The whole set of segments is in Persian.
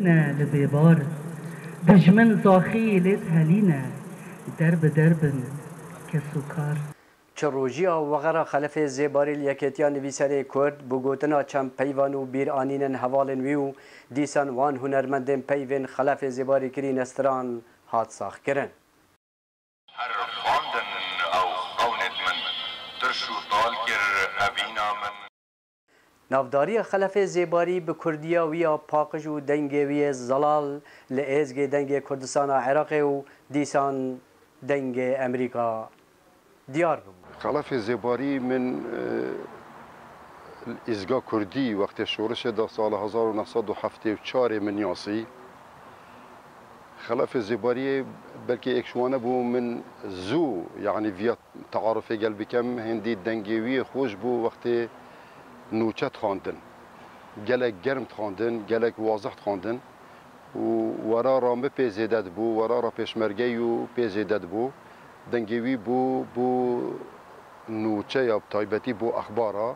هلینه لبیبار دجمن زاخی لیت هلینه درب دربن کسوکار چروجیا وغیرہ خلف زیباری لیکتیا نویسر کرد بگوتنا چم پیوان و بیر آنینن حوالن ویو دیسان وان هنرمندن پیوین خلف زیباری کری نستران هات ساخ کرن هر خواندن او قوند من ترشو طال کر ابینا من نافداری خلف زیباری به کردیا ویا پاقش و دنگی وی زلال لعزگ دنگ کردستان عراق و دیسان دنگ امریکا دیار بود. خلف زیباری من ازگاه کردی وقت شورش دا سال 1974 من یاسی خلف زیباری بلکه اکشوانه بو من زو یعنی ویا تعارف قلبی کم هندی دنگیوی خوش بو وقت نوچت خواندن گلک گرم خواندن گلک واضح خواندن و ورا رامه پیزیدد بو ورا را پیشمرگی و پیزیدد بو دنگیوی بو نوچه یا تایبتی بو اخبارا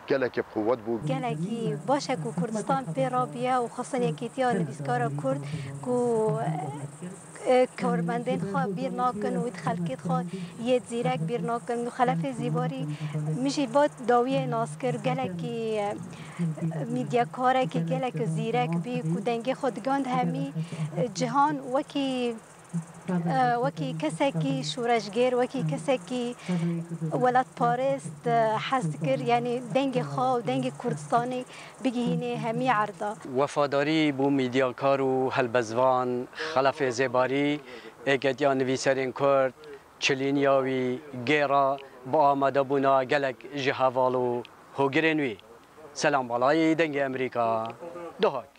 گلک بقوت بو گلکی باشه کو کردستان پیرابیا و خاصا یکیتیا نویسکارا کرد کو کارمندین خواه بیر ناکن و خلقیت خواه یه زیرک بیر ناکن و خلف زیباری میشه با داوی ناسکر گلکی میدیا کاره که گلک زیرک بی کو دنگ خودگاند همی جهان وکی کسی که شورشگر وکی کسی که ولد پارست حس کر یعنی دنگ خواه و دنگ کردستانی بگیهینه همی عرضا وفاداری بو میدیاکار و هلبزوان خلف زیباری اگدیا نویسرین کرد چلینیاوی گیرا با آمده بونا گلک جهوالو هوگرینوی سلام بالای دنگ امریکا دوهاک